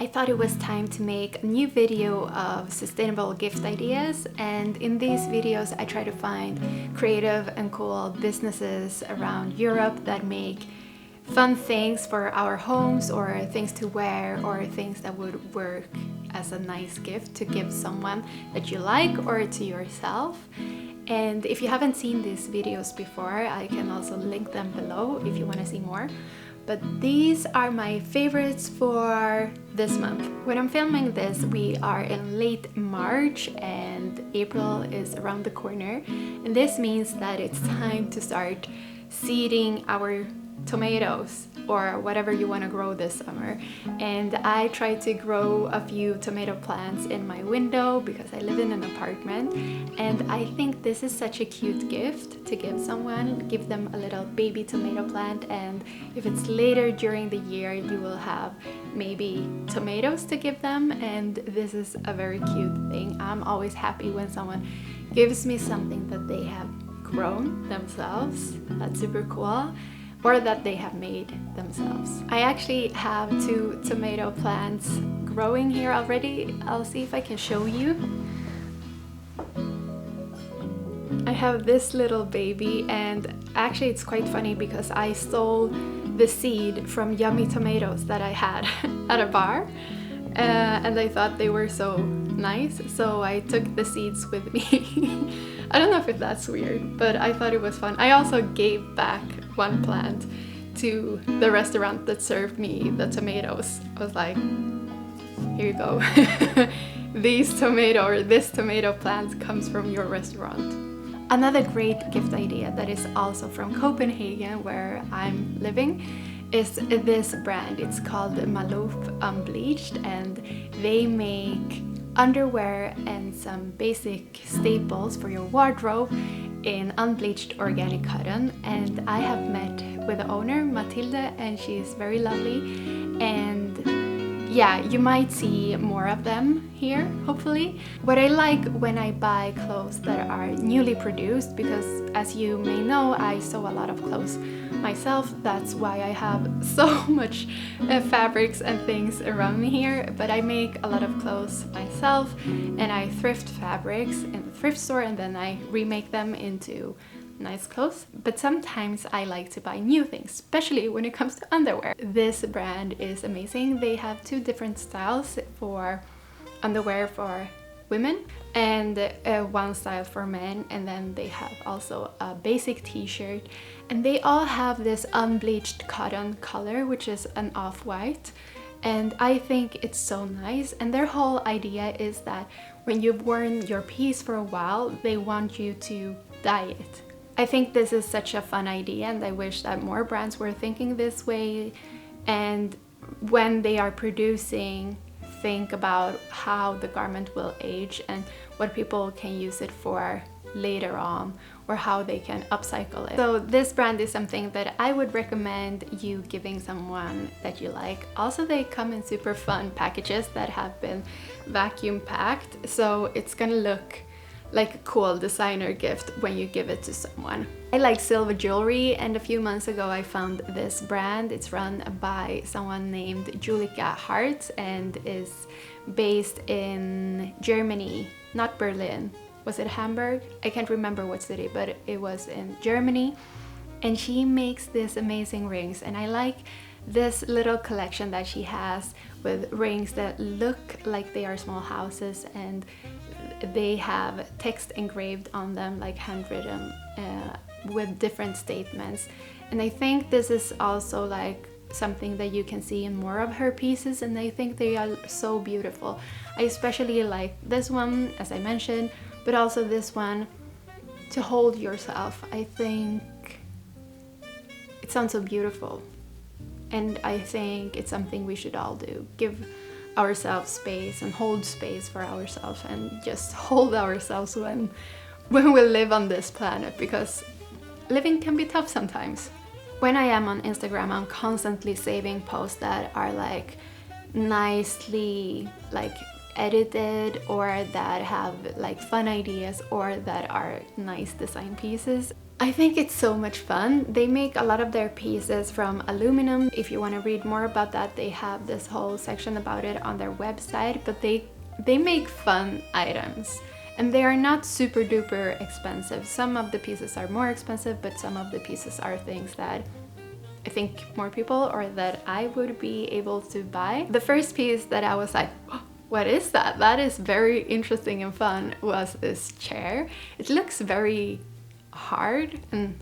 I thought it was time to make a new video of sustainable gift ideas, and in these videos I try to find creative and cool businesses around Europe that make fun things for our homes, or things to wear, or things that would work as a nice gift to give someone that you like or to yourself. And if you haven't seen these videos before, I can also link them below if you want to see more. But these are my favorites for this month. When I'm filming this, we are in late March and April is around the corner. And this means that it's time to start seeding our tomatoes or whatever you want to grow this summer. And I try to grow a few tomato plants in my window because I live in an apartment, and I think this is such a cute gift to give someone. Give them a little baby tomato plant, and if it's later during the year you will have maybe tomatoes to give them, and this is a very cute thing. I'm always happy when someone gives me something that they have grown themselves. That's super cool. Or that they have made themselves. I actually have 2 tomato plants growing here already. I'll see if I can show you. I have this little baby, and actually it's quite funny because I stole the seed from yummy tomatoes that I had at a bar. And I thought they were so nice, so I took the seeds with me. I don't know if that's weird, but I thought it was fun. I also gave back one plant to the restaurant that served me the tomatoes. I was like, here you go. This tomato plant comes from your restaurant. Another great gift idea that is also from Copenhagen, where I'm living, is this brand. It's called Maloof Unbleached, and they make underwear and some basic staples for your wardrobe in unbleached organic cotton. And I have met with the owner, Matilde, and she's very lovely. And yeah, you might see more of them here, hopefully. What I like when I buy clothes that are newly produced, because as you may know, I sew a lot of clothes myself. That's why I have so much fabrics and things around me here. But I make a lot of clothes myself, and I thrift fabrics in the thrift store, and then I remake them into nice clothes. But sometimes I like to buy new things, especially when it comes to underwear. This brand is amazing. They have 2 different styles for underwear for women and one style for men, and then they have also a basic t-shirt, and they all have this unbleached cotton color, which is an off-white, and I think it's so nice. And their whole idea is that when you've worn your piece for a while, they want you to dye it. I think this is such a fun idea, and I wish that more brands were thinking this way. And when they are producing, think about how the garment will age and what people can use it for later on, or how they can upcycle it. So this brand is something that I would recommend you giving someone that you like. Also, they come in super fun packages that have been vacuum packed, so it's gonna look like a cool designer gift when you give it to someone. I like silver jewelry, and a few months ago I found this brand. It's run by someone named Julika Hart and is based in Germany, not Berlin. Was it Hamburg? I can't remember what city, but it was in Germany. And she makes these amazing rings, and I like this little collection that she has with rings that look like they are small houses, and they have text engraved on them, like handwritten, with different statements. And I think this is also like something that you can see in more of her pieces, and I think they are so beautiful. I especially like this one, as I mentioned, but also this one, to hold yourself. I think it sounds so beautiful, and I think it's something we should all do. Give ourselves space and hold space for ourselves, and just hold ourselves when we live on this planet, because living can be tough sometimes. When I am on Instagram, I'm constantly saving posts that are like nicely like edited or that have like fun ideas or that are nice design pieces. I think it's so much fun. They make a lot of their pieces from aluminum. If you want to read more about that, they have this whole section about it on their website, but they make fun items. And they are not super duper expensive. Some of the pieces are more expensive, but some of the pieces are things that I think more people or that I would be able to buy. The first piece that I was like, oh, what is that? That is very interesting and fun, was this chair. It looks very hard and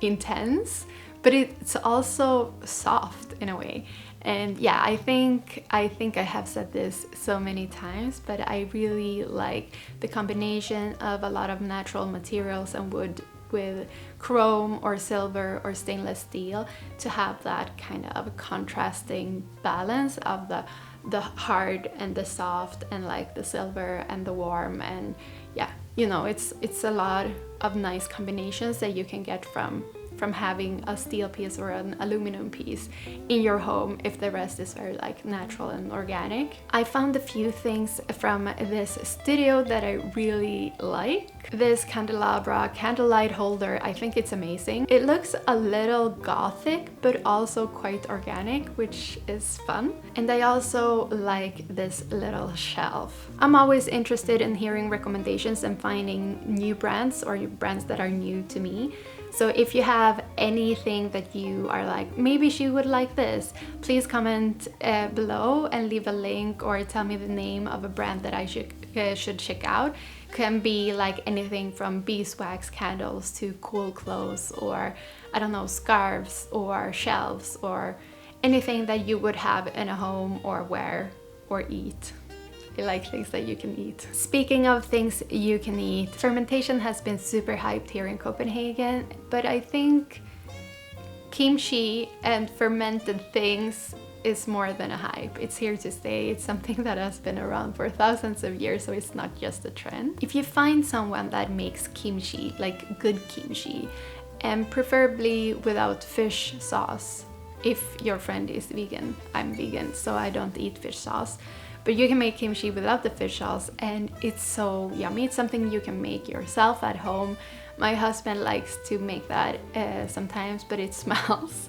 intense, but it's also soft in a way. And yeah, I think I have said this so many times, but I really like the combination of a lot of natural materials and wood with chrome or silver or stainless steel to have that kind of contrasting balance of the hard and the soft and like the silver and the warm. And yeah, you know, it's a lot of nice combinations that you can get from having a steel piece or an aluminum piece in your home if the rest is very like natural and organic. I found a few things from this studio that I really like. This candelabra candlelight holder, I think it's amazing. It looks a little gothic but also quite organic, which is fun. And I also like this little shelf. I'm always interested in hearing recommendations and finding new brands or brands that are new to me. So if you have anything that you are like, maybe she would like this, please comment below and leave a link or tell me the name of a brand that I should check out. Can be like anything from beeswax candles to cool clothes, or I don't know, scarves or shelves or anything that you would have in a home or wear or eat. I like things that you can eat. Speaking of things you can eat, fermentation has been super hyped here in Copenhagen, but I think kimchi and fermented things is more than a hype. It's here to stay. It's something that has been around for thousands of years, so it's not just a trend. If you find someone that makes kimchi, like good kimchi, and preferably without fish sauce, if your friend is vegan. I'm vegan, so I don't eat fish sauce. But you can make kimchi without the fish sauce and it's so yummy. It's something you can make yourself at home. My husband likes to make that sometimes, but it smells.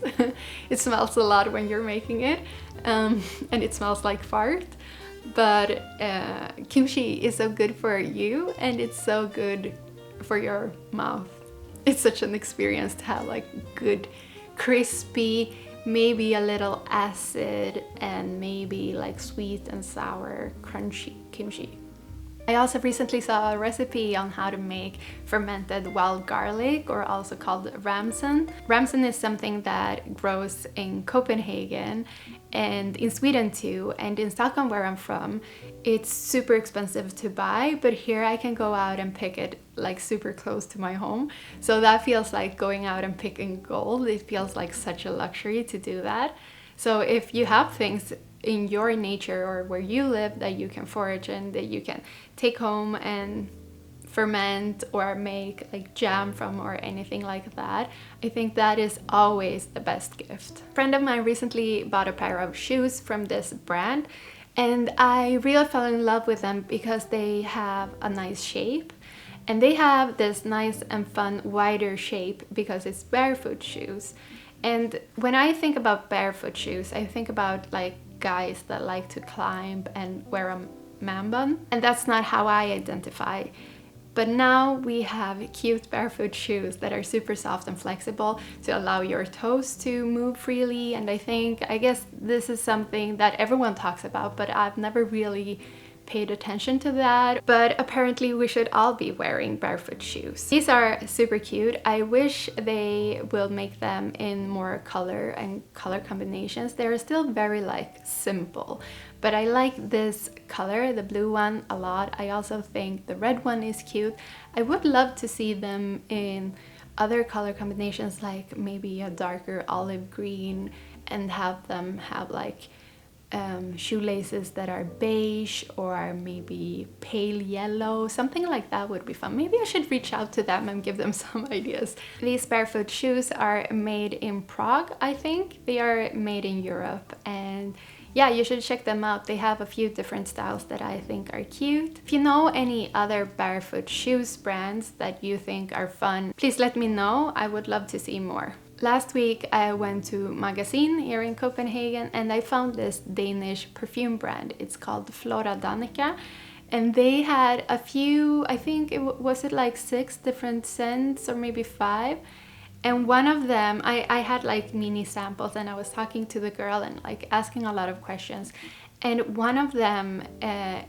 It smells a lot when you're making it, and it smells like fart. But kimchi is so good for you and it's so good for your mouth. It's such an experience to have like good, crispy, maybe a little acid and maybe like sweet and sour, crunchy kimchi. I also recently saw a recipe on how to make fermented wild garlic, or also called ramsen. Ramsen is something that grows in Copenhagen and in Sweden too, and in Stockholm where I'm from, it's super expensive to buy, but here I can go out and pick it like super close to my home. So that feels like going out and picking gold. It feels like such a luxury to do that. So if you have things in your nature or where you live that you can forage and that you can take home and ferment or make like jam from or anything like that, I think that is always the best gift. A friend of mine recently bought a pair of shoes from this brand and I really fell in love with them because they have a nice shape and they have this nice and fun wider shape because it's barefoot shoes. And when I think about barefoot shoes, I think about like guys that like to climb and wear a man bun, and that's not how I identify. But now we have cute barefoot shoes that are super soft and flexible to allow your toes to move freely, and I guess this is something that everyone talks about, but I've never really paid attention to that. But apparently we should all be wearing barefoot shoes. These are super cute. I wish they will make them in more color and color combinations. They're still very like simple, but I like this color, the blue one, a lot. I also think the red one is cute. I would love to see them in other color combinations, like maybe a darker olive green, and have them have like shoelaces that are beige or maybe pale yellow. Something like that would be fun. Maybe I should reach out to them and give them some ideas. These barefoot shoes are made in Prague, I think. They are made in Europe, and yeah, you should check them out. They have a few different styles that I think are cute. If you know any other barefoot shoes brands that you think are fun, please let me know. I would love to see more. Last week I went to Magasin here in Copenhagen and I found this Danish perfume brand. It's called Flora Danica, and they had a few, I think was it like 6 different scents or maybe 5. And one of them, I had like mini samples and I was talking to the girl and like asking a lot of questions. And one of them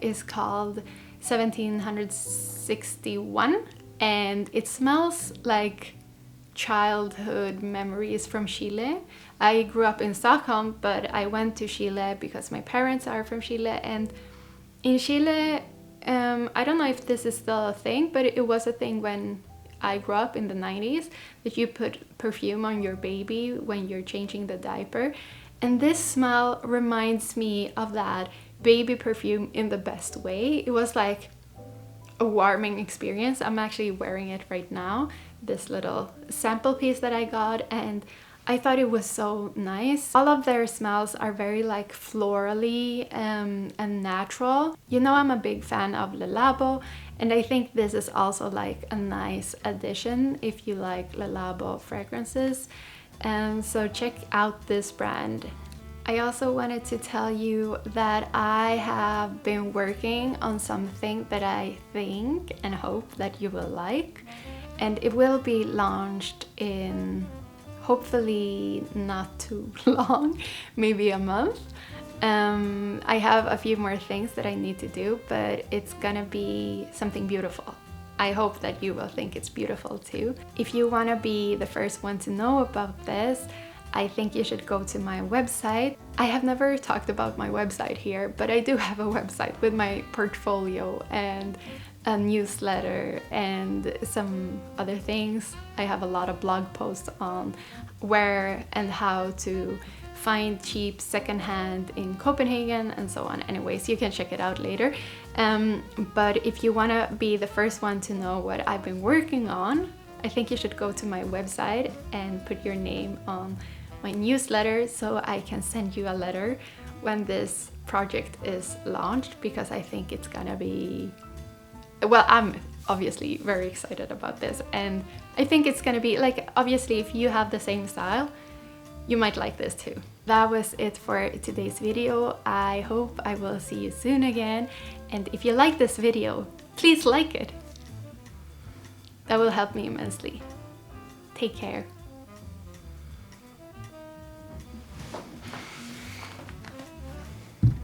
is called 1761 and it smells like childhood memories from Chile. I grew up in Stockholm, but I went to Chile because my parents are from Chile. And in Chile, I don't know if this is still a thing, but it was a thing when I grew up in the 90s, that you put perfume on your baby when you're changing the diaper. And this smell reminds me of that baby perfume in the best way. It was like a warming experience. I'm actually wearing it right now, this little sample piece that I got, and I thought it was so nice. All of their smells are very like florally and natural. You know, I'm a big fan of Le Labo, and I think this is also like a nice addition if you like Le Labo fragrances. So check out this brand. I also wanted to tell you that I have been working on something that I think and hope that you will like, and it will be launched in hopefully not too long, maybe a month. I have a few more things that I need to do, but it's gonna be something beautiful. I hope that you will think it's beautiful too. If you wanna be the first one to know about this, I think you should go to my website. I have never talked about my website here, but I do have a website with my portfolio and a newsletter and some other things. I have a lot of blog posts on where and how to find cheap secondhand in Copenhagen and so on. Anyways, you can check it out later. But if you want to be the first one to know what I've been working on, I think you should go to my website and put your name on my newsletter so I can send you a letter when this project is launched, because I think it's gonna be, well, I'm obviously very excited about this, and I think it's gonna be like, obviously if you have the same style, you might like this too. That was it for today's video. I hope I will see you soon again, and if you like this video, please like it. That will help me immensely. Take care.